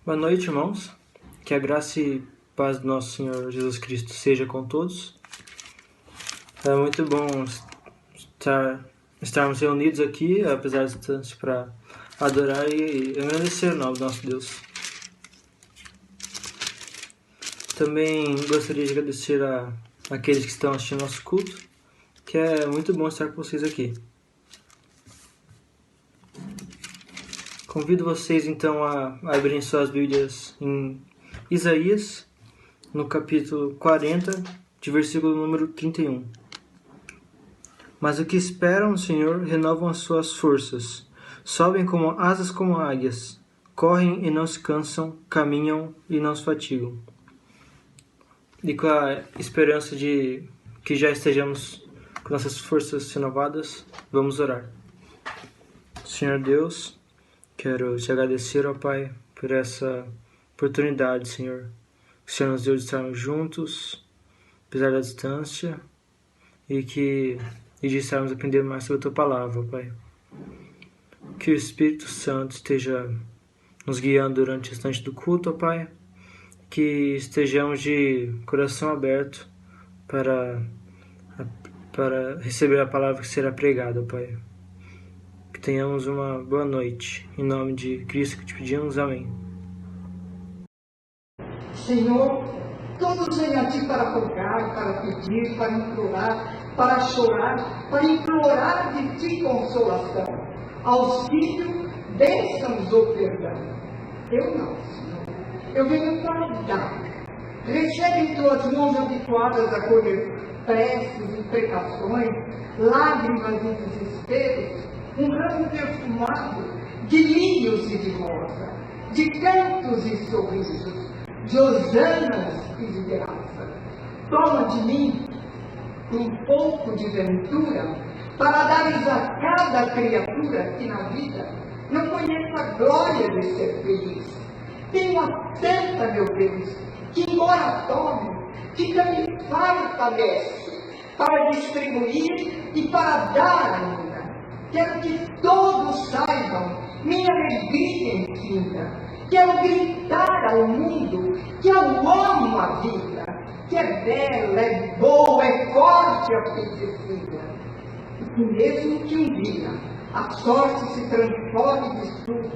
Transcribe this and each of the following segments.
Boa noite, irmãos. Que a graça e paz do nosso Senhor Jesus Cristo seja com todos. É muito bom estarmos reunidos aqui, apesar da distância, para adorar e agradecer o nome do nosso Deus. Também gostaria de agradecer àqueles que estão assistindo nosso culto, que é muito bom estar com vocês aqui. Convido vocês então a abrirem suas Bíblias em Isaías, no capítulo 40, de versículo número 31. Mas os que esperam no Senhor renovam as suas forças, sobem como asas como águias, correm e não se cansam, caminham e não se fatigam. E com a esperança de que já estejamos com nossas forças renovadas, vamos orar. Senhor Deus, quero te agradecer, ó Pai, por essa oportunidade, Senhor. Que o Senhor nos deu de estarmos juntos, apesar da distância, e de estarmos aprendendo mais sobre a Tua Palavra, ó Pai. Que o Espírito Santo esteja nos guiando durante o restante do culto, ó Pai. Que estejamos de coração aberto para receber a palavra que será pregada, ó Pai. Que tenhamos uma boa noite. Em nome de Cristo que te pedimos. Amém. Senhor, todos vêm a Ti para rogar, para pedir, para implorar, para chorar, para implorar de Ti consolação, auxílio, bênçãos ou perdão. Eu não, Senhor. Eu venho para dar. Recebe em Tuas mãos habituadas a colher preces, imprecações, lágrimas e desesperos, um ramo perfumado de lírios e de rosa, de cantos e sorrisos, de hosanas e de graça. Toma de mim um pouco de ventura para dares a cada criatura que na vida não conheça a glória de ser feliz. Tenho a tanta, meu Deus, que embora tome, fica me fortalece para distribuir e para dar ainda. Quero que todos saibam minha alegria infinita. Quero gritar ao mundo que eu amo a vida, que é bela, é boa, é forte, apetecida. E que mesmo que um dia a sorte se transforme de tudo,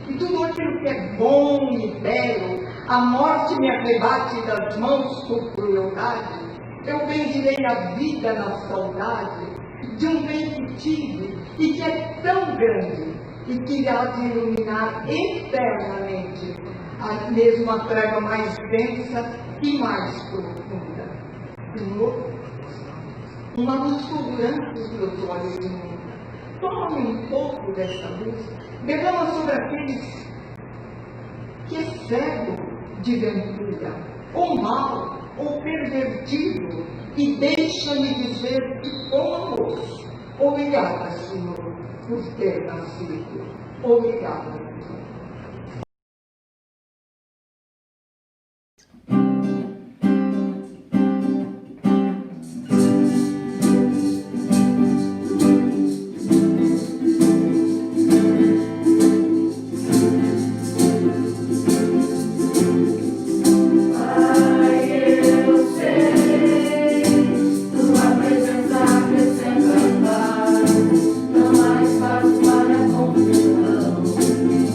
e tudo aquilo que é bom e belo, a morte me arrebate das mãos por crueldade, eu bendirei a vida na saudade de um bem que tive e que é tão grande e que há de iluminar eternamente a mesma treva mais densa e mais profunda. Senhor, uma luz fulgurante os meus olhos inunda. Tome um pouco dessa luz, derrama sobre aqueles que é cego de ventura, ou mau, ou pervertido, e deixa-me dizer que com amor, obrigada, Senhor, por ter nascido. Obrigada. Não há espaço para confusão.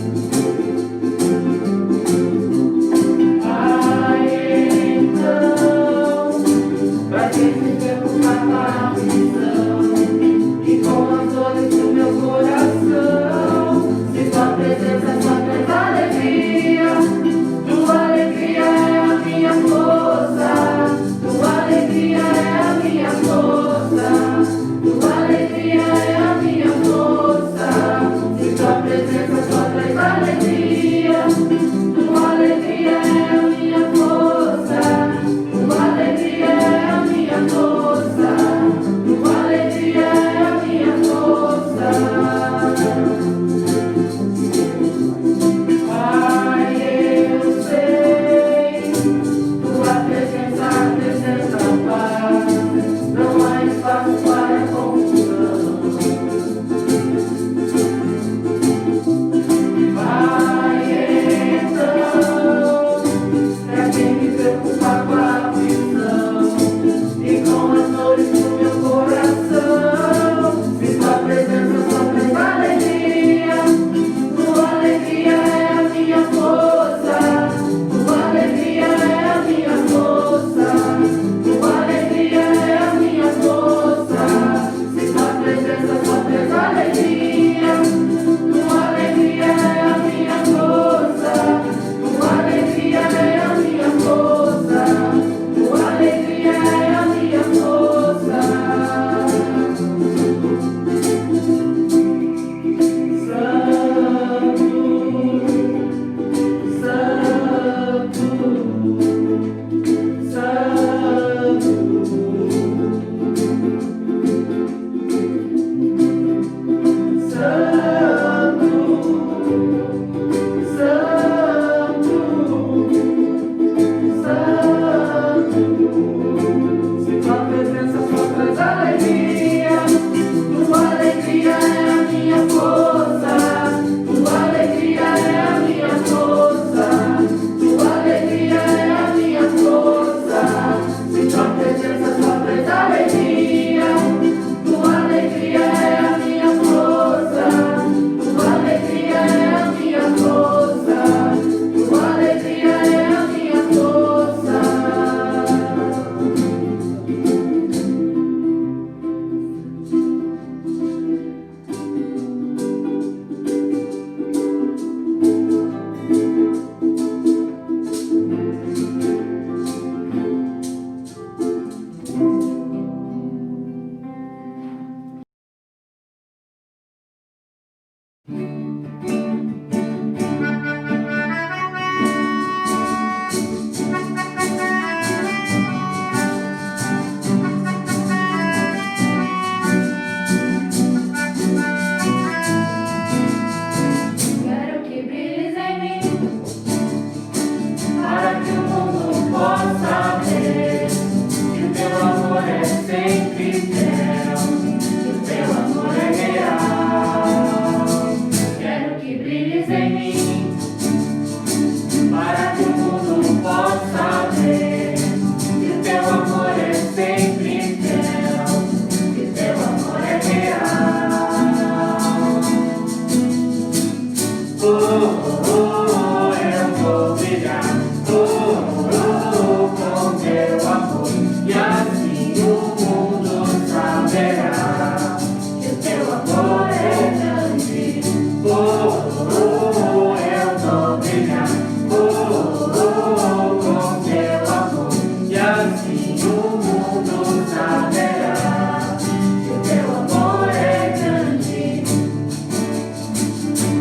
para que o mundo possa ver que o teu amor é sempre fiel, que o teu amor é real. Eu vou brilhar, com teu amor, e assim o mundo saberá que o teu amor é grande. Eu vou brilhar, com teu amor, e assim o mundo saberá que o teu amor é grande.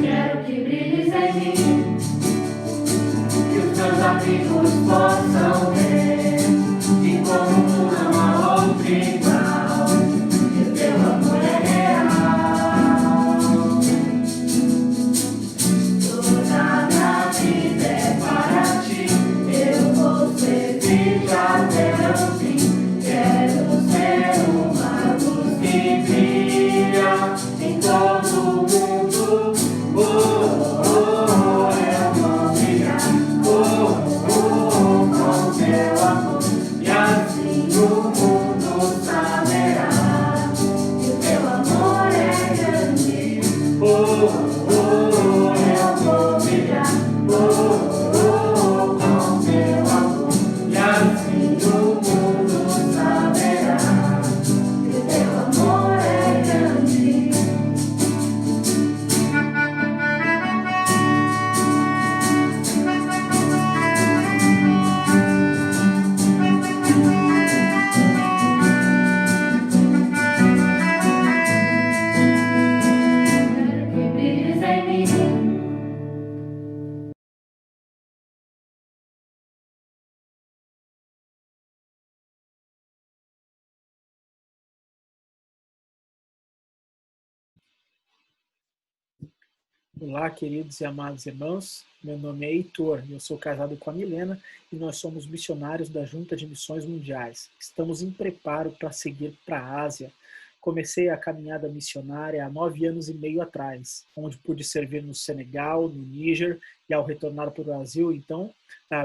Quero que brilhes em mim, que os meus amigos possam ver que como tu não há outro igual, que o teu amor é real. Toda a minha vida é para ti, eu vou servir até o fim. Quero ser uma luz que brilha em todo o mundo. Eu vou brilhar, com teu amor, e assim o mundo saberá que o teu amor é grande. Eu vou brilhar, com teu amor, e assim o mundo saberá que o teu amor é grande. Quero que brilhes em mim. Olá, queridos e amados irmãos. Meu nome é Heitor, eu sou casado com a Milena e nós somos missionários da Junta de Missões Mundiais. Estamos em preparo para seguir para a Ásia. Comecei a caminhada missionária há 9 anos e meio atrás, onde pude servir no Senegal, no Níger, e ao retornar para o Brasil, então,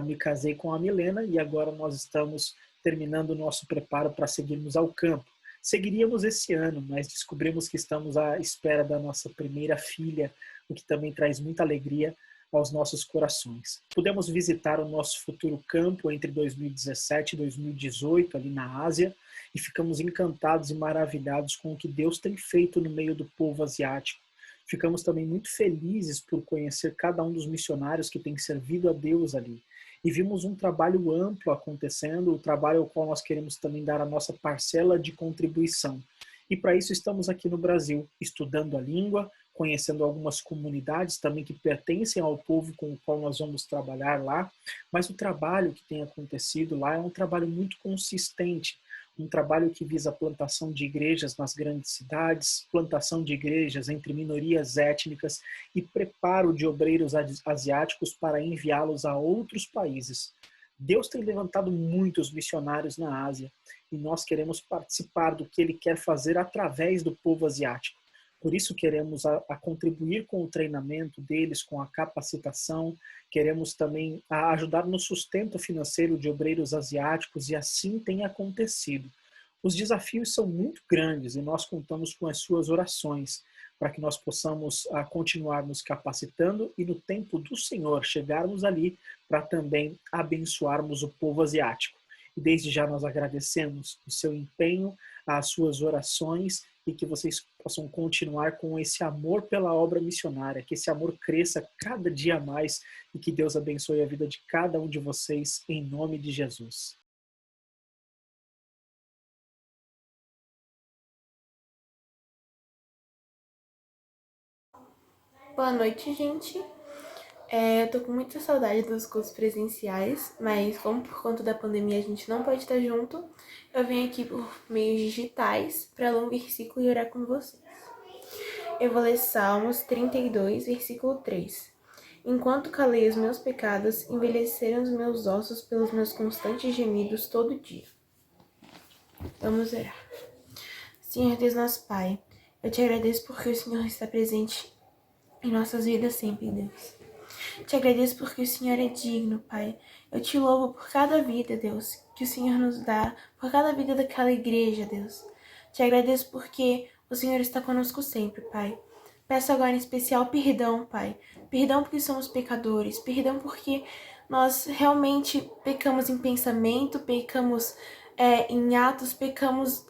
me casei com a Milena e agora nós estamos terminando o nosso preparo para seguirmos ao campo. Seguiríamos esse ano, mas descobrimos que estamos à espera da nossa primeira filha, o que também traz muita alegria aos nossos corações. Pudemos visitar o nosso futuro campo entre 2017 e 2018, ali na Ásia, e ficamos encantados e maravilhados com o que Deus tem feito no meio do povo asiático. Ficamos também muito felizes por conhecer cada um dos missionários que têm servido a Deus ali. E vimos um trabalho amplo acontecendo, o trabalho ao qual nós queremos também dar a nossa parcela de contribuição. E para isso estamos aqui no Brasil, estudando a língua, conhecendo algumas comunidades também que pertencem ao povo com o qual nós vamos trabalhar lá, mas o trabalho que tem acontecido lá é um trabalho muito consistente, um trabalho que visa a plantação de igrejas nas grandes cidades, plantação de igrejas entre minorias étnicas e preparo de obreiros asiáticos para enviá-los a outros países. Deus tem levantado muitos missionários na Ásia e nós queremos participar do que Ele quer fazer através do povo asiático. Por isso queremos a contribuir com o treinamento deles, com a capacitação, queremos também ajudar no sustento financeiro de obreiros asiáticos e assim tem acontecido. Os desafios são muito grandes e nós contamos com as suas orações para que nós possamos continuar nos capacitando e no tempo do Senhor chegarmos ali para também abençoarmos o povo asiático. E desde já nós agradecemos o seu empenho, as suas orações e que vocês possam continuar com esse amor pela obra missionária, que esse amor cresça cada dia mais e que Deus abençoe a vida de cada um de vocês, em nome de Jesus. Boa noite, gente. Eu tô com muita saudade dos cursos presenciais, mas como por conta da pandemia a gente não pode estar junto, eu venho aqui por meios digitais para ler um versículo e orar com vocês. Eu vou ler Salmos 32, versículo 3. Enquanto calei os meus pecados, envelheceram os meus ossos pelos meus constantes gemidos todo dia. Vamos orar. Senhor Deus, nosso Pai, eu te agradeço porque o Senhor está presente em nossas vidas sempre, Deus. Te agradeço porque o Senhor é digno, Pai. Eu te louvo por cada vida, Deus, que o Senhor nos dá, por cada vida daquela igreja, Deus. Te agradeço porque o Senhor está conosco sempre, Pai. Peço agora em especial perdão, Pai. Perdão porque somos pecadores. Perdão porque nós realmente pecamos em pensamento, pecamos em atos, pecamos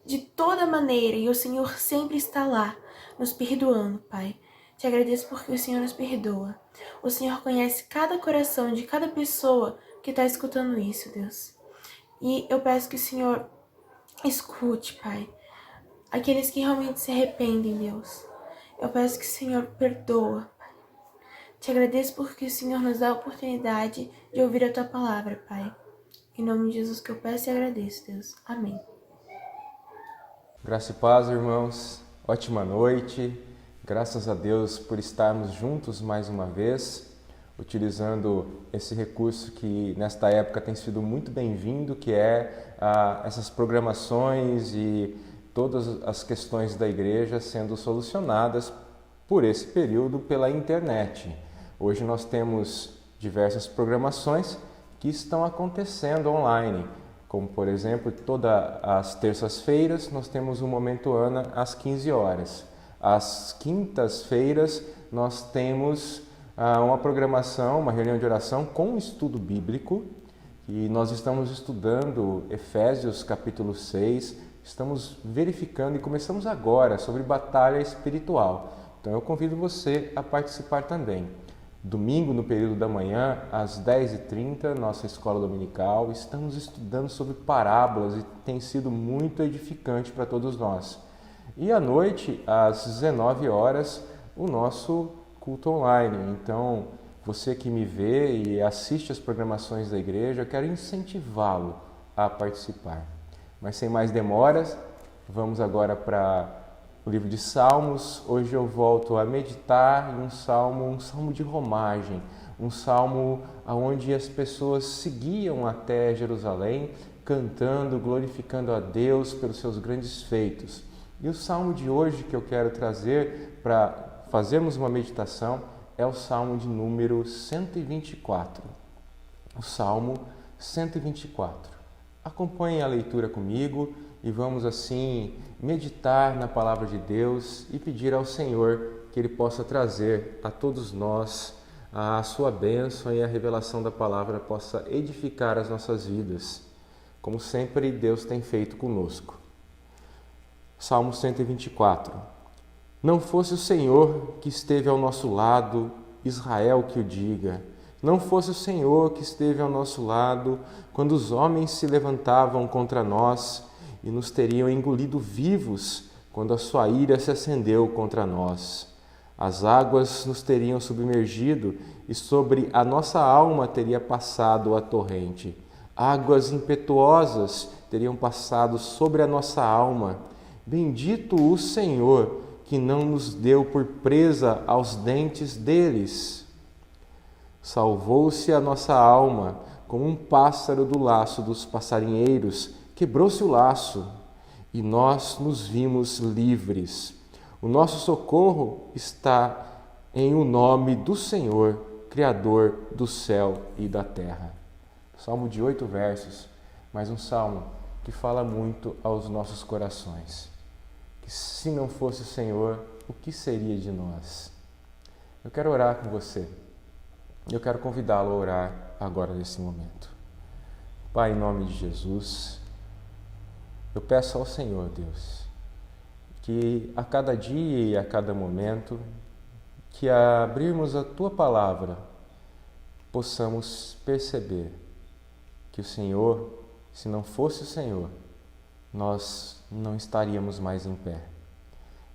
de toda maneira. E o Senhor sempre está lá, nos perdoando, Pai. Te agradeço porque o Senhor nos perdoa. O Senhor conhece cada coração de cada pessoa que está escutando isso, Deus. E eu peço que o Senhor escute, Pai, aqueles que realmente se arrependem, Deus. Eu peço que o Senhor perdoa, Pai. Te agradeço porque o Senhor nos dá a oportunidade de ouvir a Tua palavra, Pai. Em nome de Jesus que eu peço e agradeço, Deus. Amém. Graça e paz, irmãos. Ótima noite. Graças a Deus por estarmos juntos mais uma vez, utilizando esse recurso que nesta época tem sido muito bem-vindo, que é essas programações e todas as questões da igreja sendo solucionadas por esse período pela internet. Hoje nós temos diversas programações que estão acontecendo online, como por exemplo, todas as terças-feiras nós temos o Momento Ana às 15 horas. Às quintas-feiras nós temos uma programação, uma reunião de oração com estudo bíblico, e nós estamos estudando Efésios capítulo 6, estamos verificando e começamos agora sobre batalha espiritual. Então eu convido você a participar também. Domingo, no período da manhã, às 10h30, nossa escola dominical, estamos estudando sobre parábolas e tem sido muito edificante para todos nós. E à noite, às 19 horas, o nosso culto online. Então, você que me vê e assiste as programações da igreja, eu quero incentivá-lo a participar. Mas sem mais demoras, vamos agora para o livro de Salmos. Hoje eu volto a meditar em um salmo de romagem, um salmo onde as pessoas seguiam até Jerusalém, cantando, glorificando a Deus pelos seus grandes feitos. E o salmo de hoje que eu quero trazer para fazermos uma meditação é o salmo de número 124. O salmo 124. Acompanhe a leitura comigo e vamos assim meditar na palavra de Deus e pedir ao Senhor que Ele possa trazer a todos nós a sua bênção e a revelação da palavra possa edificar as nossas vidas, como sempre Deus tem feito conosco. Salmo 124. Não fosse o Senhor que esteve ao nosso lado, Israel que o diga. Não fosse o Senhor que esteve ao nosso lado, quando os homens se levantavam contra nós e nos teriam engolido vivos, quando a sua ira se acendeu contra nós. As águas nos teriam submergido e sobre a nossa alma teria passado a torrente. Águas impetuosas teriam passado sobre a nossa alma. Bendito o Senhor, que não nos deu por presa aos dentes deles. Salvou-se a nossa alma, como um pássaro do laço dos passarinheiros, quebrou-se o laço, e nós nos vimos livres. O nosso socorro está em o nome do Senhor, Criador do céu e da terra. Salmo de 8 versos, mas um salmo que fala muito aos nossos corações. Que se não fosse o Senhor, o que seria de nós? Eu quero orar com você. Eu quero convidá-lo a orar agora nesse momento. Pai, em nome de Jesus, eu peço ao Senhor, Deus, que a cada dia e a cada momento que abrirmos a Tua palavra, possamos perceber que o Senhor, se não fosse o Senhor, nós não estaríamos mais em pé.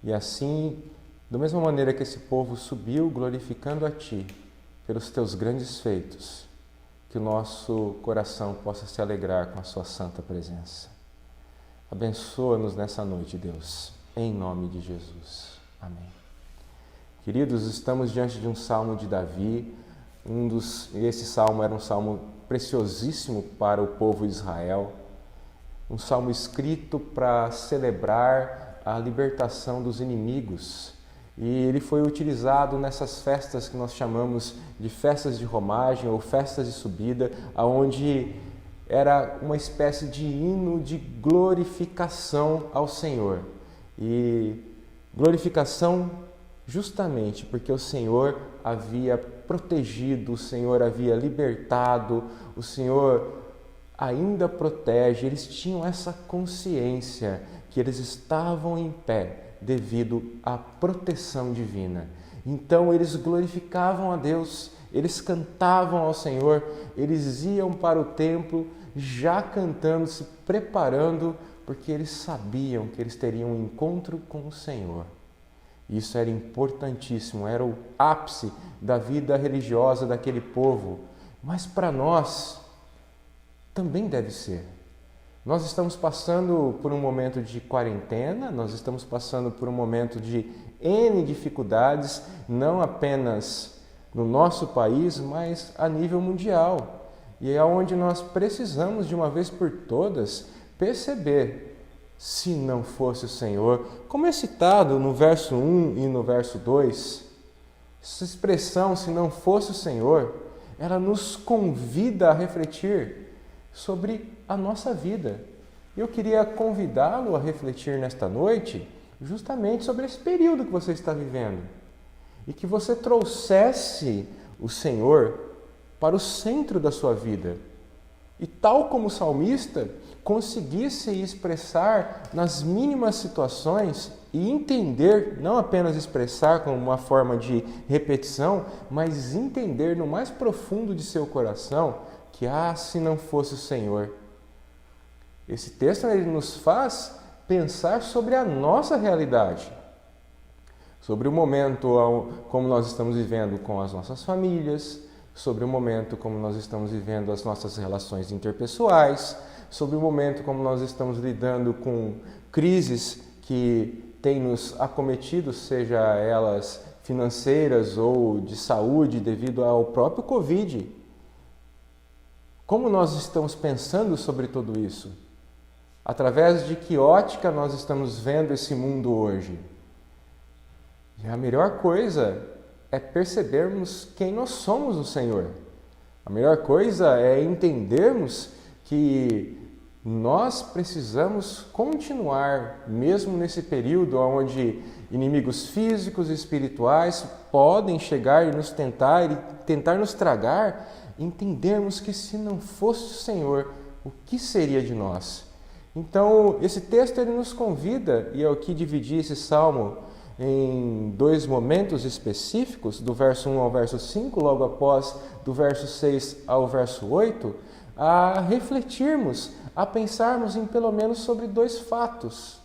E assim, da mesma maneira que esse povo subiu glorificando a Ti pelos Teus grandes feitos, que o nosso coração possa se alegrar com a Sua santa presença. Abençoa-nos nessa noite, Deus, em nome de Jesus. Amém. Queridos, estamos diante de um salmo de Davi. Esse salmo era um salmo preciosíssimo para o povo de Israel. Um salmo escrito para celebrar a libertação dos inimigos E ele foi utilizado nessas festas que nós chamamos de festas de romagem ou festas de subida, onde era uma espécie de hino de glorificação ao Senhor. E glorificação justamente porque o Senhor havia protegido, o Senhor havia libertado, o Senhor ainda protege. Eles tinham essa consciência que eles estavam em pé devido à proteção divina. Então eles glorificavam a Deus, eles cantavam ao Senhor, eles iam para o templo já cantando, se preparando, porque eles sabiam que eles teriam um encontro com o Senhor. Isso era importantíssimo, era o ápice da vida religiosa daquele povo. Mas para nós também deve ser. Nós estamos passando por um momento de quarentena, nós estamos passando por um momento de N dificuldades, não apenas no nosso país, mas a nível mundial. E é onde nós precisamos, de uma vez por todas, perceber, se não fosse o Senhor, como é citado no verso 1 e no verso 2, essa expressão, se não fosse o Senhor, ela nos convida a refletir sobre a nossa vida. Eu queria convidá-lo a refletir nesta noite justamente sobre esse período que você está vivendo e que você trouxesse o Senhor para o centro da sua vida e, tal como o salmista, conseguisse expressar nas mínimas situações e entender, não apenas expressar como uma forma de repetição, mas entender no mais profundo de seu coração que, se não fosse o Senhor. Esse texto ele nos faz pensar sobre a nossa realidade, sobre o momento como nós estamos vivendo com as nossas famílias, sobre o momento como nós estamos vivendo as nossas relações interpessoais, sobre o momento como nós estamos lidando com crises que têm nos acometido, seja elas financeiras ou de saúde devido ao próprio Covid. Como nós estamos pensando sobre tudo isso? Através de que ótica nós estamos vendo esse mundo hoje? E a melhor coisa é percebermos quem nós somos no Senhor. A melhor coisa é entendermos que nós precisamos continuar, mesmo nesse período onde inimigos físicos e espirituais podem chegar e nos tentar nos tragar, entendermos que se não fosse o Senhor, o que seria de nós? Então, esse texto ele nos convida, e eu aqui dividi esse salmo em dois momentos específicos, do verso 1 ao verso 5, logo após do verso 6 ao verso 8, a refletirmos, a pensarmos em pelo menos sobre dois fatos.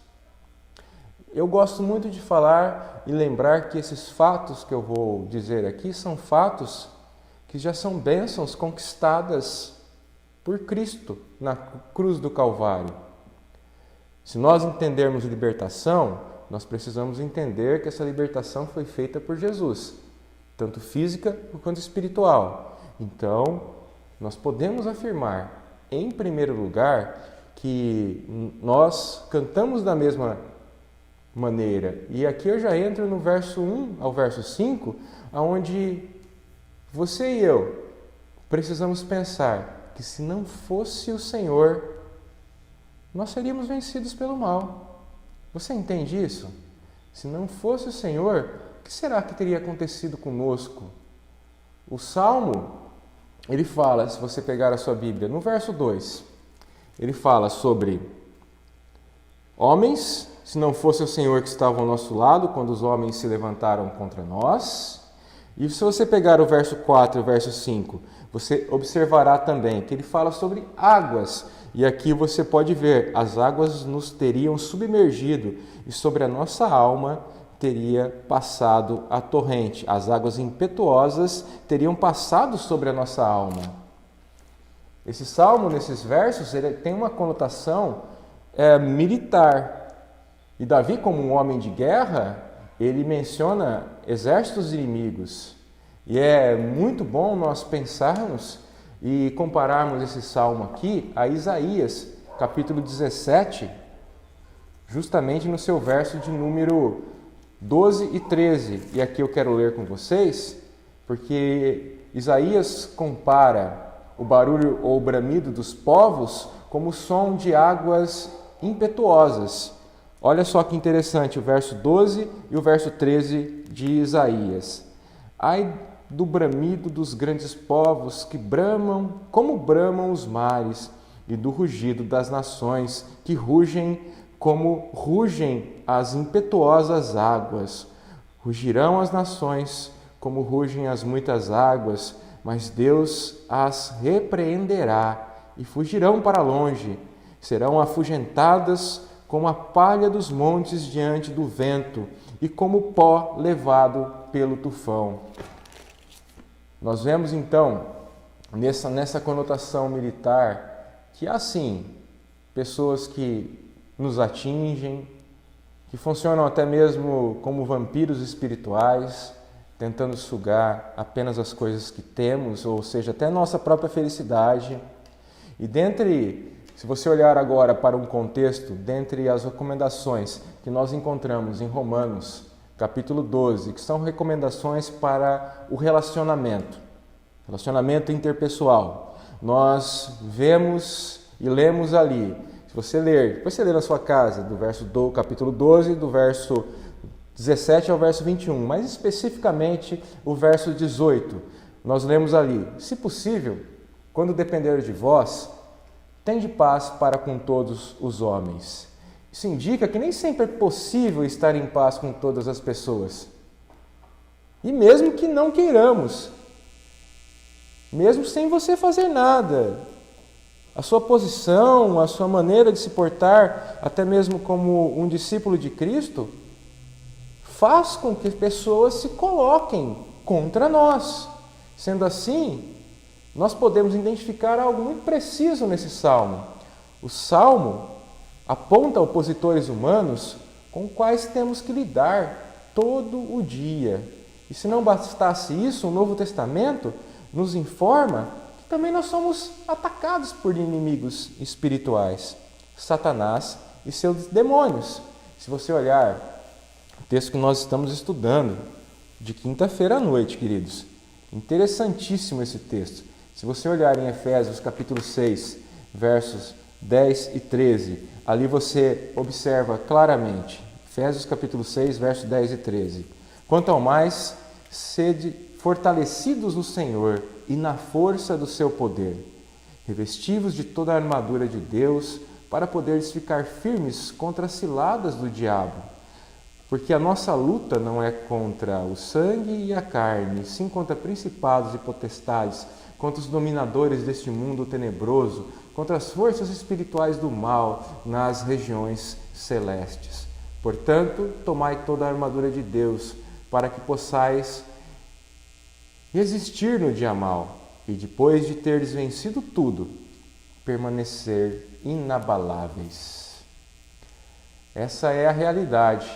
Eu gosto muito de falar e lembrar que esses fatos que eu vou dizer aqui são fatos que já são bênçãos conquistadas por Cristo na cruz do Calvário. Se nós entendermos libertação, nós precisamos entender que essa libertação foi feita por Jesus, tanto física quanto espiritual. Então, nós podemos afirmar, em primeiro lugar, que nós cantamos da mesma maneira. E aqui eu já entro no verso 1 ao verso 5, onde você e eu precisamos pensar que se não fosse o Senhor, nós seríamos vencidos pelo mal. Você entende isso? Se não fosse o Senhor, o que será que teria acontecido conosco? O Salmo, ele fala, se você pegar a sua Bíblia, no verso 2, ele fala sobre homens, se não fosse o Senhor que estava ao nosso lado, quando os homens se levantaram contra nós. E se você pegar o verso 4 e o verso 5, você observará também que ele fala sobre águas. E aqui você pode ver, as águas nos teriam submergido e sobre a nossa alma teria passado a torrente. As águas impetuosas teriam passado sobre a nossa alma. Esse salmo, nesses versos, ele tem uma conotação militar. E Davi, como um homem de guerra, ele menciona exércitos inimigos. E é muito bom nós pensarmos e compararmos esse salmo aqui a Isaías, capítulo 17, justamente no seu verso de número 12 e 13. E aqui eu quero ler com vocês, porque Isaías compara o barulho ou o bramido dos povos como o som de águas impetuosas. Olha só que interessante o verso 12 e o verso 13 de Isaías. Ai do bramido dos grandes povos que bramam, como bramam os mares, e do rugido das nações que rugem como rugem as impetuosas águas. Rugirão as nações como rugem as muitas águas, mas Deus as repreenderá e fugirão para longe. Serão afugentadas como a palha dos montes diante do vento e como pó levado pelo tufão. Nós vemos então, nessa conotação militar, que há sim pessoas que nos atingem, que funcionam até mesmo como vampiros espirituais, tentando sugar apenas as coisas que temos, ou seja, até a nossa própria felicidade. E se você olhar agora para um contexto, dentre as recomendações que nós encontramos em Romanos, capítulo 12, que são recomendações para o relacionamento interpessoal. Nós vemos e lemos ali, se você ler, depois você lê na sua casa, do capítulo 12, do verso 17 ao verso 21, mais especificamente o verso 18, nós lemos ali: se possível, quando depender de vós, tende paz para com todos os homens. Isso indica que nem sempre é possível estar em paz com todas as pessoas. E mesmo que não queiramos, mesmo sem você fazer nada, a sua posição, a sua maneira de se portar, até mesmo como um discípulo de Cristo, faz com que pessoas se coloquem contra nós. Sendo assim, nós podemos identificar algo muito preciso nesse salmo. O salmo aponta opositores humanos com os quais temos que lidar todo o dia. E se não bastasse isso, o Novo Testamento nos informa que também nós somos atacados por inimigos espirituais, Satanás e seus demônios. Se você olhar o texto que nós estamos estudando, de quinta-feira à noite, queridos, interessantíssimo esse texto. Se você olhar em Efésios capítulo 6, versos 10 e 13, ali você observa claramente, Efésios capítulo 6, versos 10 e 13. Quanto ao mais, sede fortalecidos no Senhor e na força do seu poder, revestivos de toda a armadura de Deus, para poderes ficar firmes contra as ciladas do diabo. Porque a nossa luta não é contra o sangue e a carne, sim contra principados e potestades, contra os dominadores deste mundo tenebroso, contra as forças espirituais do mal nas regiões celestes. Portanto, tomai toda a armadura de Deus, para que possais resistir no dia mau, e depois de teres vencido tudo, permanecer inabaláveis. Essa é a realidade.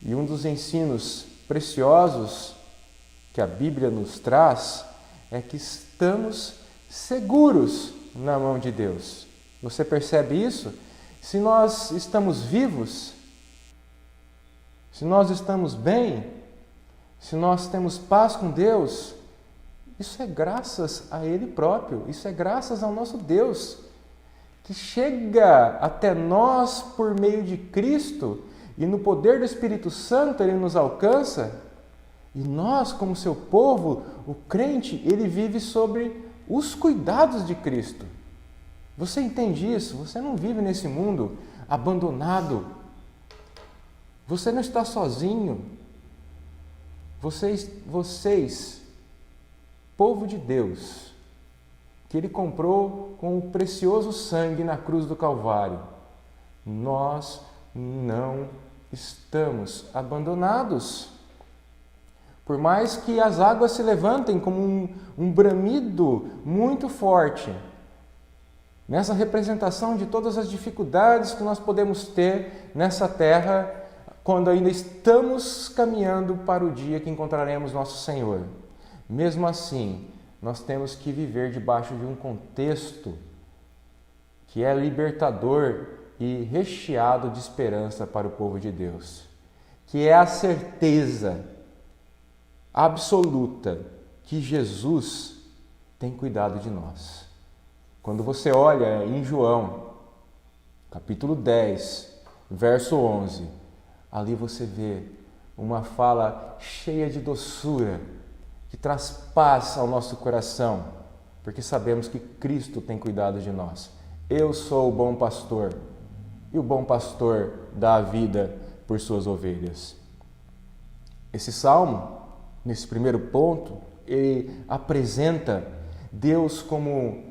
E um dos ensinos preciosos que a Bíblia nos traz é que estamos seguros na mão de Deus. Você percebe isso? Se nós estamos vivos, se nós estamos bem, se nós temos paz com Deus, isso é graças a Ele próprio, isso é graças ao nosso Deus, que chega até nós por meio de Cristo, e no poder do Espírito Santo Ele nos alcança, e nós, como seu povo, o crente, ele vive sobre os cuidados de Cristo. Você entende isso? Você não vive nesse mundo abandonado. Você não está sozinho. Vocês, povo de Deus, que Ele comprou com o precioso sangue na cruz do Calvário, nós não estamos abandonados. Por mais que as águas se levantem como um bramido muito forte, nessa representação de todas as dificuldades que nós podemos ter nessa terra, quando ainda estamos caminhando para o dia que encontraremos nosso Senhor. Mesmo assim, nós temos que viver debaixo de um contexto que é libertador e recheado de esperança para o povo de Deus. que é a certeza absoluta que Jesus tem cuidado de nós. Quando você olha em João, capítulo 10, verso 11, ali você vê uma fala cheia de doçura, que traz paz ao nosso coração, porque sabemos que Cristo tem cuidado de nós. Eu sou o bom pastor, e o bom pastor dá a vida por suas ovelhas. Esse salmo, nesse primeiro ponto, ele apresenta Deus como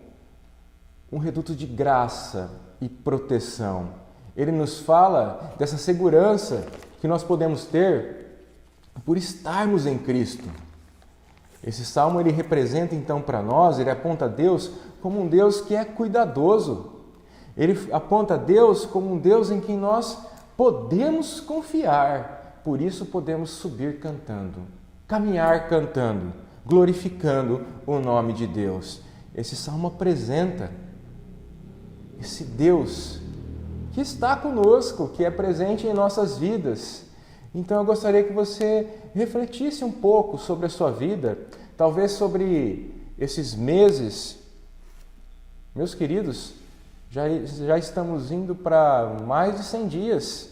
um reduto de graça e proteção. Ele nos fala dessa segurança que nós podemos ter por estarmos em Cristo. Esse salmo ele representa então para nós, ele aponta a Deus como um Deus que é cuidadoso. Ele aponta a Deus como um Deus em quem nós podemos confiar. Por isso podemos subir cantando, caminhar cantando, glorificando o nome de Deus. Esse salmo apresenta esse Deus que está conosco, que é presente em nossas vidas. Então eu gostaria que você refletisse um pouco sobre a sua vida, talvez sobre esses meses. Meus queridos, já estamos indo para mais de 100 dias.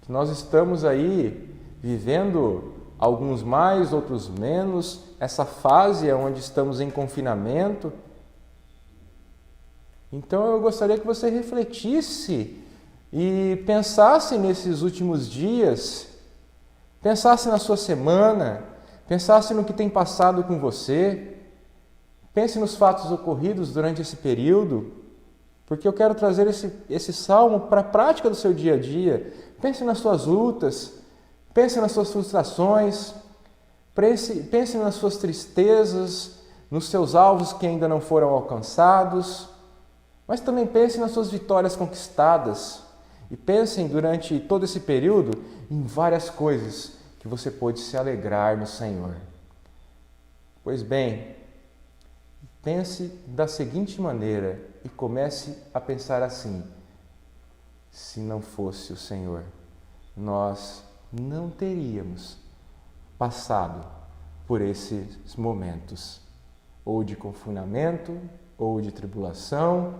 Nós estamos aí vivendo, alguns mais, outros menos, essa fase onde estamos em confinamento. Então eu gostaria que você refletisse e pensasse nesses últimos dias, pensasse na sua semana, pensasse no que tem passado com você, pense nos fatos ocorridos durante esse período, porque eu quero trazer esse salmo para a prática do seu dia a dia. Pense nas suas lutas, pense nas suas frustrações, pense nas suas tristezas, nos seus alvos que ainda não foram alcançados, mas também pense nas suas vitórias conquistadas. E pensem durante todo esse período em várias coisas que você pôde se alegrar no Senhor. Pois bem, pense da seguinte maneira e comece a pensar assim: se não fosse o Senhor, nós não teríamos passado por esses momentos, ou de confinamento, ou de tribulação,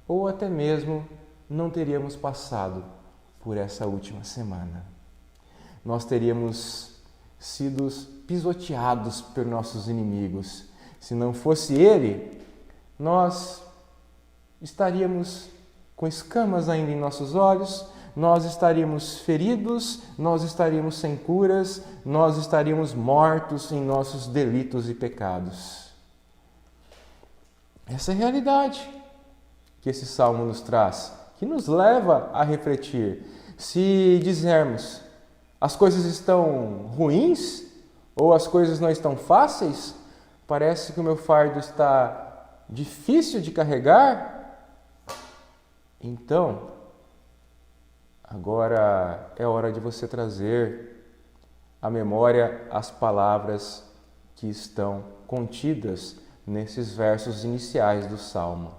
ou até mesmo não teríamos passado por essa última semana. Nós teríamos sido pisoteados por nossos inimigos. Se não fosse Ele, nós estaríamos com escamas ainda em nossos olhos, nós estaríamos feridos, nós estaríamos sem curas, nós estaríamos mortos em nossos delitos e pecados. Essa é a realidade que esse salmo nos traz, que nos leva a refletir. Se dizermos, as coisas estão ruins, ou as coisas não estão fáceis, parece que o meu fardo está difícil de carregar, então, agora é hora de você trazer à memória as palavras que estão contidas nesses versos iniciais do Salmo.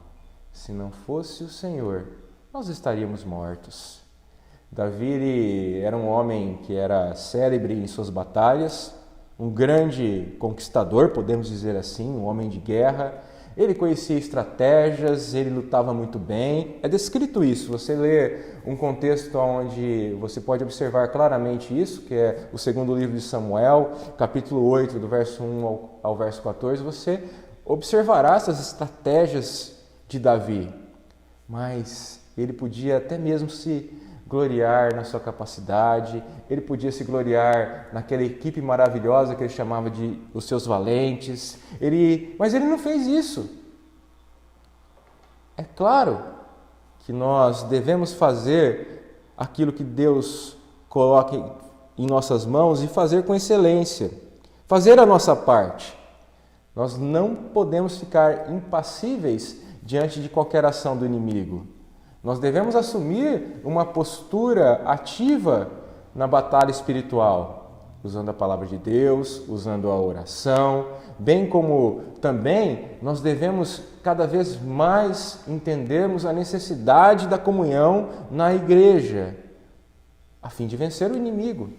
Se não fosse o Senhor, nós estaríamos mortos. Davi era um homem que era célebre em suas batalhas, um grande conquistador, podemos dizer assim, um homem de guerra. Ele conhecia estratégias, ele lutava muito bem. É descrito isso. Você lê um contexto onde você pode observar claramente isso, que é o segundo livro de Samuel, capítulo 8, do verso 1 ao verso 14, você observará essas estratégias de Davi. Mas ele podia até mesmo se gloriar na sua capacidade, ele podia se gloriar naquela equipe maravilhosa que ele chamava de os seus valentes, mas ele não fez isso. É claro que nós devemos fazer aquilo que Deus coloca em nossas mãos e fazer com excelência, fazer a nossa parte. Nós não podemos ficar impassíveis diante de qualquer ação do inimigo. Nós devemos assumir uma postura ativa na batalha espiritual, usando a palavra de Deus, usando a oração, bem como também nós devemos cada vez mais entendermos a necessidade da comunhão na igreja. a fim de vencer o inimigo.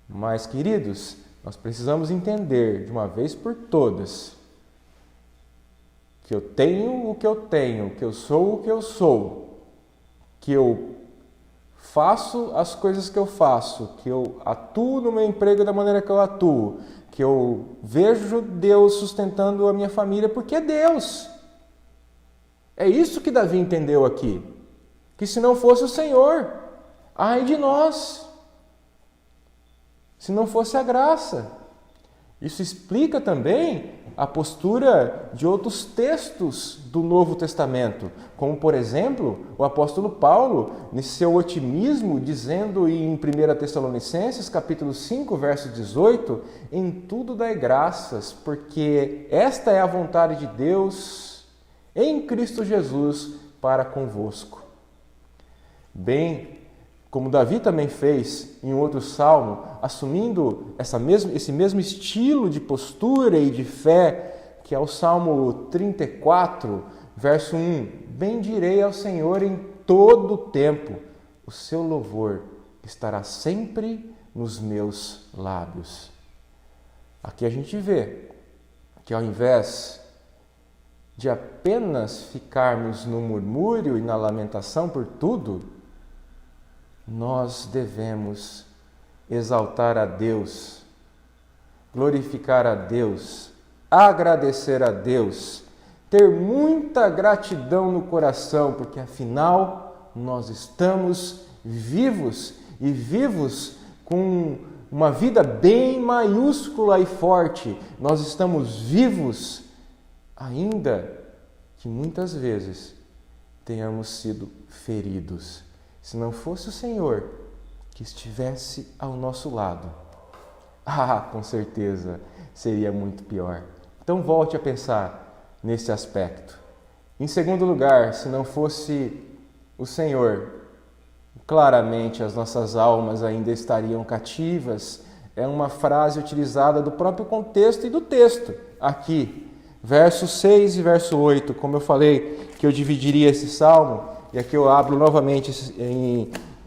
Mas, queridos, nós precisamos entender de uma vez por todas que eu tenho o que eu tenho, que eu sou o que eu sou, que eu faço as coisas que eu faço, que eu atuo no meu emprego da maneira que eu atuo, que eu vejo Deus sustentando a minha família, porque é Deus. É isso que Davi entendeu aqui. Que se não fosse o Senhor, ai de nós. Se não fosse a graça. Isso explica também a postura de outros textos do Novo Testamento, como, por exemplo, o apóstolo Paulo, nesse seu otimismo, dizendo em 1 Tessalonicenses, capítulo 5, verso 18, em tudo dai graças, porque esta é a vontade de Deus em Cristo Jesus para convosco. Bem, como Davi também fez em outro salmo, assumindo esse mesmo estilo de postura e de fé, que é o Salmo 34, verso 1. Bendirei ao Senhor em todo o tempo, o seu louvor estará sempre nos meus lábios. Aqui a gente vê que ao invés de apenas ficarmos no murmúrio e na lamentação por tudo, nós devemos exaltar a Deus, glorificar a Deus, agradecer a Deus, ter muita gratidão no coração, porque afinal nós estamos vivos e vivos com uma vida bem maiúscula e forte. Nós estamos vivos, ainda que muitas vezes tenhamos sido feridos. Se não fosse o Senhor que estivesse ao nosso lado, com certeza seria muito pior. Então volte a pensar nesse aspecto. Em segundo lugar, se não fosse o Senhor, claramente as nossas almas ainda estariam cativas. É uma frase utilizada do próprio contexto e do texto. Aqui, verso 6 e verso 8, como eu falei que eu dividiria esse salmo, e aqui eu abro novamente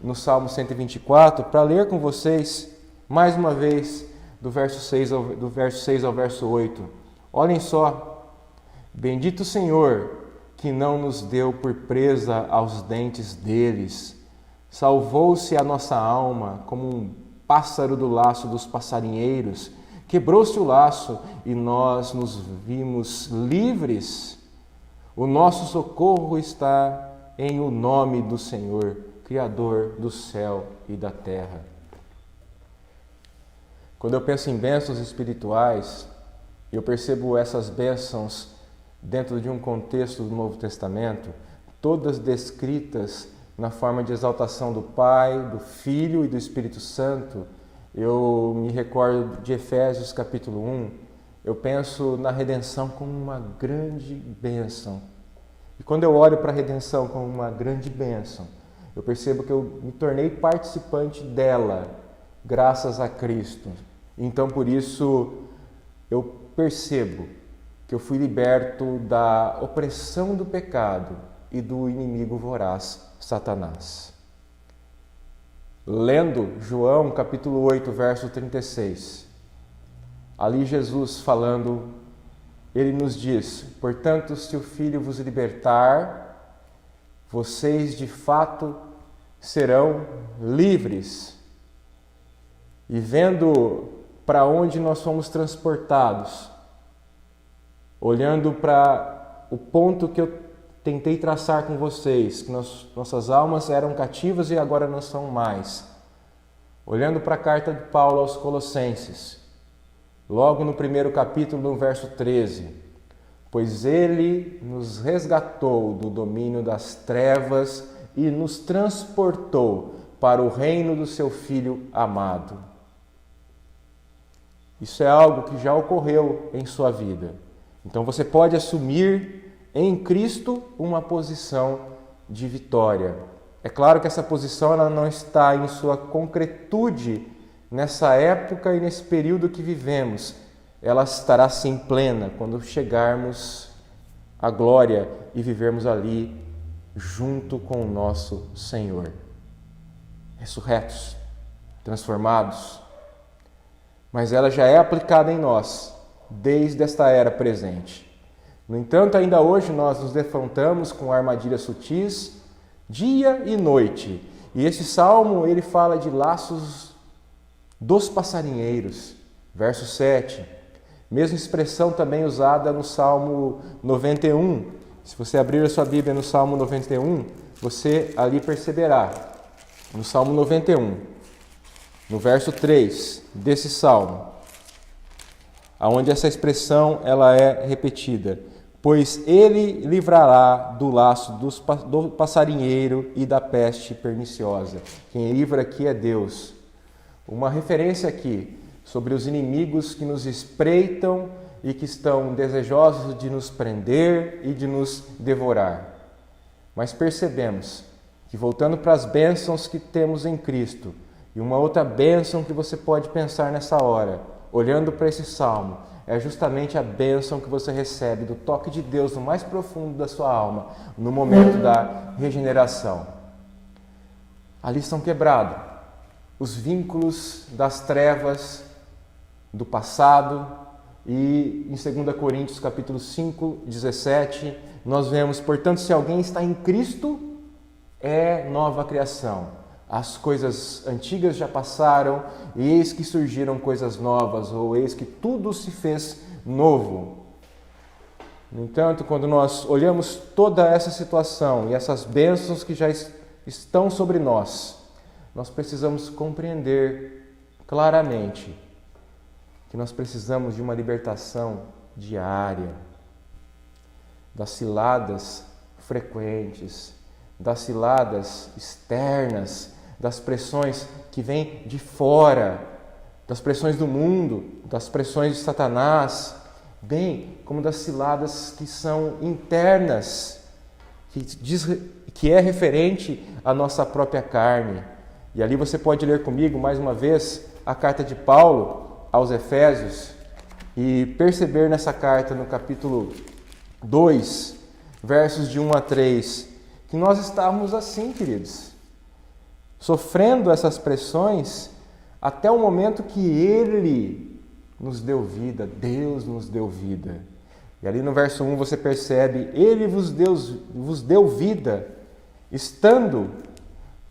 no Salmo 124 para ler com vocês, mais uma vez, do verso 6 ao verso 8. Olhem só. Bendito o Senhor, que não nos deu por presa aos dentes deles. Salvou-se a nossa alma como um pássaro do laço dos passarinheiros. Quebrou-se o laço e nós nos vimos livres. O nosso socorro está em o nome do Senhor, Criador do céu e da terra. Quando eu penso em bênçãos espirituais, eu percebo essas bênçãos dentro de um contexto do Novo Testamento, todas descritas na forma de exaltação do Pai, do Filho e do Espírito Santo. Eu me recordo de Efésios capítulo 1, eu penso na redenção como uma grande bênção. E quando eu olho para a redenção como uma grande bênção, eu percebo que eu me tornei participante dela, graças a Cristo. Então, por isso, eu percebo que eu fui liberto da opressão do pecado e do inimigo voraz, Satanás. Lendo João capítulo 8, verso 36, ali Jesus falando, ele nos diz: portanto, se o Filho vos libertar, vocês de fato serão livres. E vendo para onde nós fomos transportados, olhando para o ponto que eu tentei traçar com vocês, que nossas almas eram cativas e agora não são mais. Olhando para a carta de Paulo aos Colossenses, logo no primeiro capítulo, no verso 13, pois ele nos resgatou do domínio das trevas e nos transportou para o reino do seu Filho amado. Isso é algo que já ocorreu em sua vida. Então você pode assumir em Cristo uma posição de vitória. É claro que essa posição ela não está em sua concretude nessa época e nesse período que vivemos. Ela estará sim plena quando chegarmos à glória e vivermos ali junto com o nosso Senhor. ressurretos, transformados. Mas ela já é aplicada em nós, desde esta era presente. No entanto, ainda hoje nós nos defrontamos com armadilhas sutis, dia e noite. E esse salmo, ele fala de laços dos passarinheiros, verso 7. Mesma expressão também usada no Salmo 91. Se você abrir a sua Bíblia no Salmo 91, você ali perceberá, no Salmo 91, no verso 3 desse Salmo, aonde essa expressão ela é repetida. Pois ele livrará do laço do passarinheiro e da peste perniciosa. Quem livra aqui é Deus. Uma referência aqui sobre os inimigos que nos espreitam e que estão desejosos de nos prender e de nos devorar. Mas percebemos que, voltando para as bênçãos que temos em Cristo, e uma outra bênção que você pode pensar nessa hora, olhando para esse salmo, é justamente a bênção que você recebe do toque de Deus no mais profundo da sua alma, no momento da regeneração. Ali estão quebrados os vínculos das trevas do passado, e em 2 Coríntios capítulo 5, 17, nós vemos, portanto, se alguém está em Cristo, é nova criação. As coisas antigas já passaram, e eis que surgiram coisas novas, ou eis que tudo se fez novo. No entanto, quando nós olhamos toda essa situação e essas bênçãos que já estão sobre nós, nós precisamos compreender claramente que nós precisamos de uma libertação diária das ciladas frequentes, das ciladas externas, das pressões que vêm de fora, das pressões do mundo, das pressões de Satanás, bem como das ciladas que são internas, que é referente à nossa própria carne. E ali você pode ler comigo mais uma vez a carta de Paulo aos Efésios e perceber nessa carta, no capítulo 2, versos de 1 a 3, que nós estávamos assim, queridos, sofrendo essas pressões até o momento que Ele nos deu vida, Deus nos deu vida. E ali no verso 1 você percebe, Ele vos deu vida, estando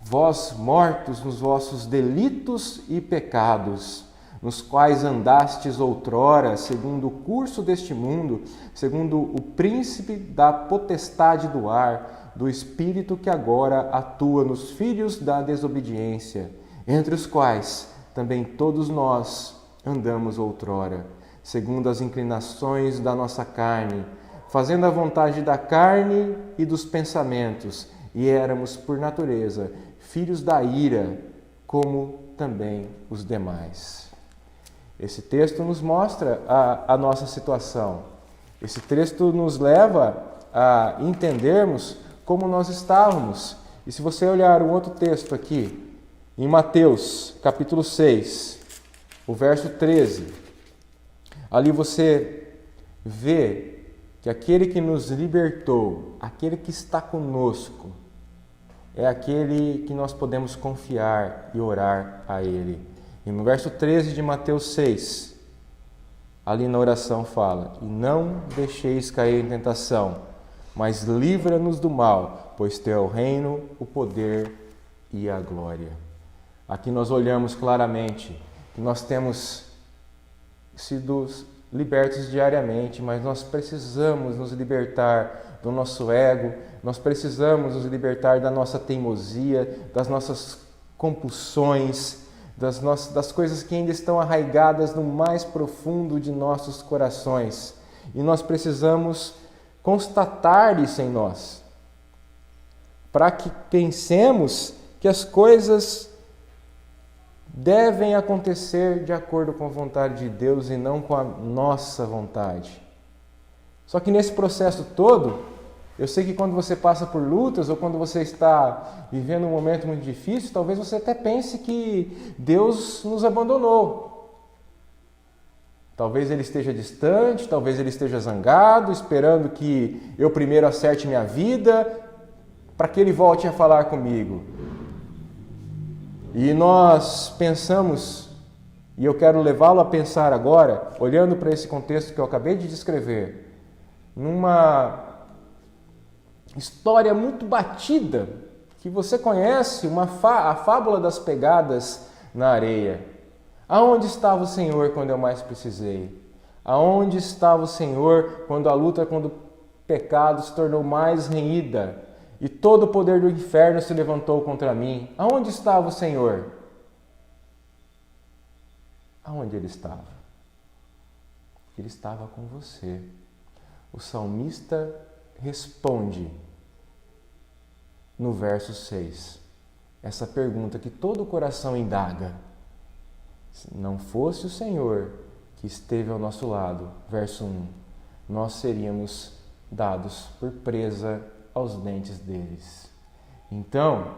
vós mortos nos vossos delitos e pecados, nos quais andastes outrora, segundo o curso deste mundo, segundo o príncipe da potestade do ar, do Espírito que agora atua nos filhos da desobediência, entre os quais também todos nós andamos outrora, segundo as inclinações da nossa carne, fazendo a vontade da carne e dos pensamentos, e éramos, por natureza, filhos da ira, como também os demais. Esse texto nos mostra a nossa situação. Esse texto nos leva a entendermos como nós estávamos. E se você olhar um outro texto aqui, em Mateus, capítulo 6, o verso 13, ali você vê que aquele que nos libertou, aquele que está conosco, é aquele que nós podemos confiar e orar a Ele. E no verso 13 de Mateus 6, ali na oração fala, e não deixeis cair em tentação, mas livra-nos do mal, pois teu é o reino, o poder e a glória. Aqui nós olhamos claramente que nós temos sido libertos diariamente, mas nós precisamos nos libertar do nosso ego, nós precisamos nos libertar da nossa teimosia, das nossas compulsões, das coisas que ainda estão arraigadas no mais profundo de nossos corações. E nós precisamos constatar isso em nós, para que pensemos que as coisas devem acontecer de acordo com a vontade de Deus e não com a nossa vontade. Só que nesse processo todo, eu sei que quando você passa por lutas ou quando você está vivendo um momento muito difícil, talvez você até pense que Deus nos abandonou. Talvez Ele esteja distante, talvez Ele esteja zangado, esperando que eu primeiro acerte minha vida, para que Ele volte a falar comigo. E nós pensamos, e eu quero levá-lo a pensar agora, olhando para esse contexto que eu acabei de descrever, numa história muito batida, que você conhece, a fábula das pegadas na areia. Aonde estava o Senhor quando eu mais precisei? Aonde estava o Senhor quando a luta contra o pecado se tornou mais renhida e todo o poder do inferno se levantou contra mim? Aonde estava o Senhor? Aonde Ele estava? Ele estava com você. O salmista responde no verso 6, essa pergunta que todo coração indaga. Se não fosse o Senhor que esteve ao nosso lado, verso 1, nós seríamos dados por presa aos dentes deles. Então,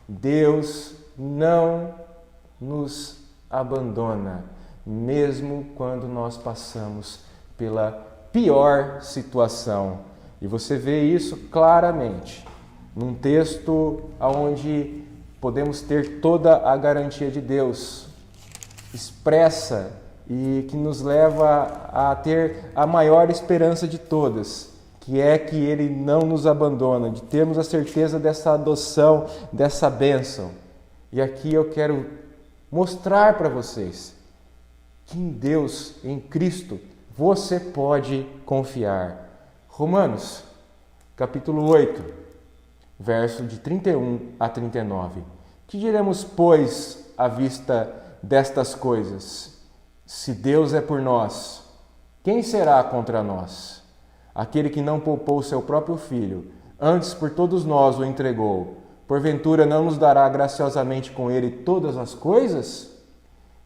Deus não nos abandona, mesmo quando nós passamos pela pior situação. E você vê isso claramente num texto onde podemos ter toda a garantia de Deus expressa e que nos leva a ter a maior esperança de todas, que é que Ele não nos abandona, de termos a certeza dessa adoção, dessa bênção. E aqui eu quero mostrar para vocês que em Deus, em Cristo, você pode confiar. Romanos, capítulo 8, verso de 31 a 39. Que diremos, pois, à vista destas coisas? Se Deus é por nós, quem será contra nós? Aquele que não poupou seu próprio filho, antes por todos nós o entregou, porventura não nos dará graciosamente com ele todas as coisas?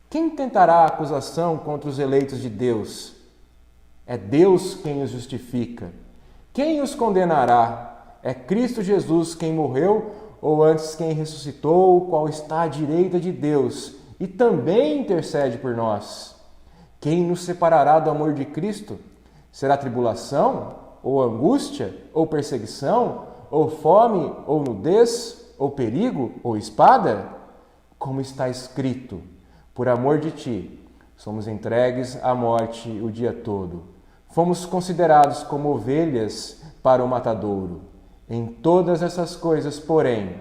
Quem tentará acusação contra os eleitos de Deus? É Deus quem os justifica. Quem os condenará? É Cristo Jesus quem morreu, ou antes quem ressuscitou, qual está à direita de Deus e também intercede por nós. Quem nos separará do amor de Cristo? Será tribulação, ou angústia, ou perseguição, ou fome, ou nudez, ou perigo, ou espada? Como está escrito, por amor de ti, somos entregues à morte o dia todo. Fomos considerados como ovelhas para o matadouro. Em todas essas coisas, porém,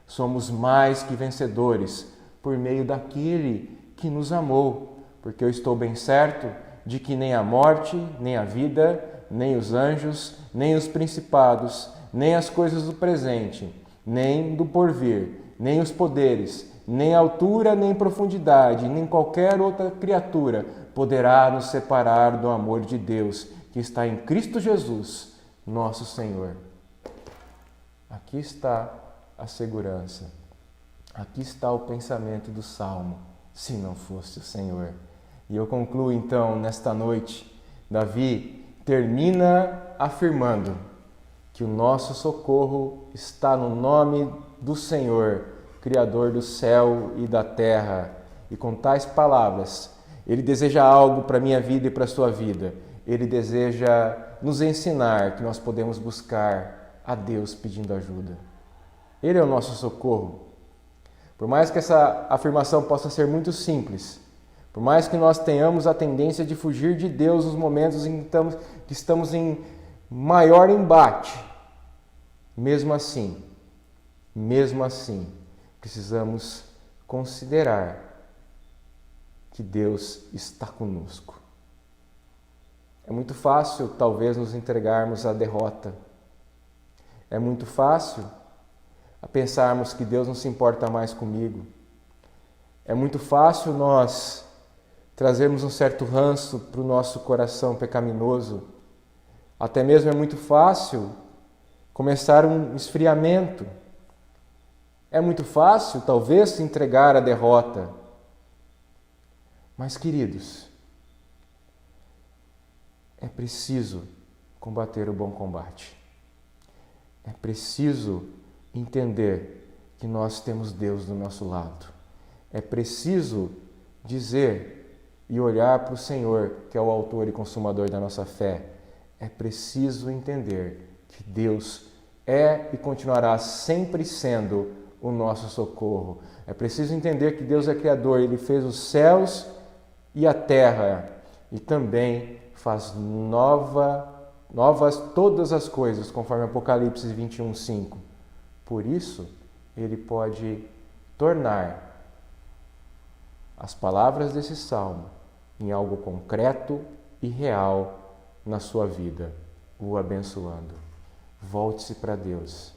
somos mais que vencedores por meio daquele que nos amou, porque eu estou bem certo de que nem a morte, nem a vida, nem os anjos, nem os principados, nem as coisas do presente, nem do porvir, nem os poderes, nem altura, nem profundidade, nem qualquer outra criatura poderá nos separar do amor de Deus que está em Cristo Jesus, nosso Senhor. Aqui está a segurança. Aqui está o pensamento do Salmo, se não fosse o Senhor. E eu concluo então, nesta noite, Davi termina afirmando que o nosso socorro está no nome do Senhor, Criador do céu e da terra. E com tais palavras, Ele deseja algo para a minha vida e para a sua vida. Ele deseja nos ensinar que nós podemos buscar a Deus pedindo ajuda. Ele é o nosso socorro. Por mais que essa afirmação possa ser muito simples, por mais que nós tenhamos a tendência de fugir de Deus nos momentos em que estamos em maior embate, mesmo assim, precisamos considerar que Deus está conosco. É muito fácil, talvez, nos entregarmos à derrota. É muito fácil pensarmos que Deus não se importa mais comigo. É muito fácil nós trazermos um certo ranço para o nosso coração pecaminoso. Até mesmo é muito fácil começar um esfriamento. É muito fácil, talvez, se entregar à derrota. Mas, queridos, é preciso combater o bom combate. É preciso entender que nós temos Deus do nosso lado. É preciso dizer e olhar para o Senhor, que é o autor e consumador da nossa fé. É preciso entender que Deus é e continuará sempre sendo o nosso socorro. É preciso entender que Deus é Criador, Ele fez os céus e a terra e também faz novas todas as coisas, conforme Apocalipse 21:5. Por isso, Ele pode tornar as palavras desse salmo em algo concreto e real na sua vida, o abençoando. Volte-se para Deus,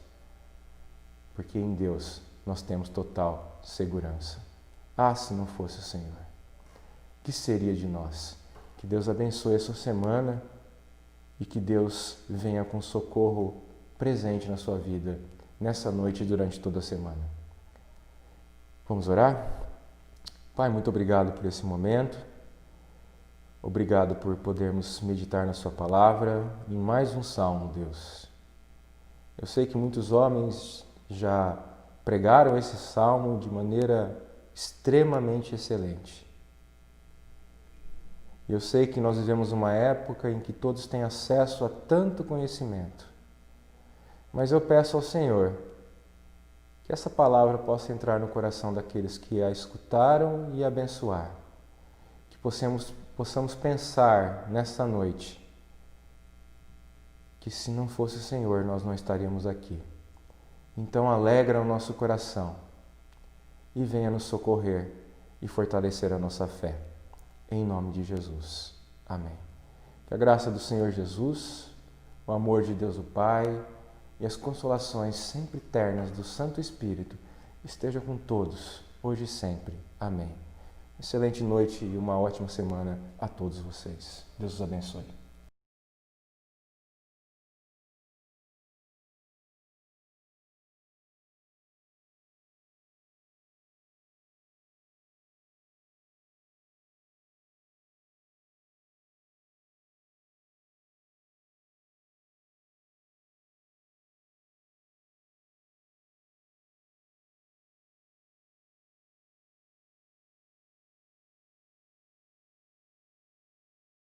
porque em Deus nós temos total segurança. Ah, se não fosse o Senhor, o que seria de nós? Que Deus abençoe essa semana e que Deus venha com socorro presente na sua vida, nessa noite e durante toda a semana. Vamos orar? Pai, muito obrigado por esse momento. Obrigado por podermos meditar na sua palavra em mais um salmo, Deus. Eu sei que muitos homens já pregaram esse salmo de maneira extremamente excelente. Eu sei que nós vivemos uma época em que todos têm acesso a tanto conhecimento. Mas eu peço ao Senhor que essa palavra possa entrar no coração daqueles que a escutaram e abençoar. Que possamos pensar nesta noite que se não fosse o Senhor nós não estaríamos aqui. Então alegra o nosso coração e venha nos socorrer e fortalecer a nossa fé. Em nome de Jesus. Amém. Que a graça do Senhor Jesus, o amor de Deus o Pai e as consolações sempre ternas do Santo Espírito estejam com todos, hoje e sempre. Amém. Excelente noite e uma ótima semana a todos vocês. Deus os abençoe.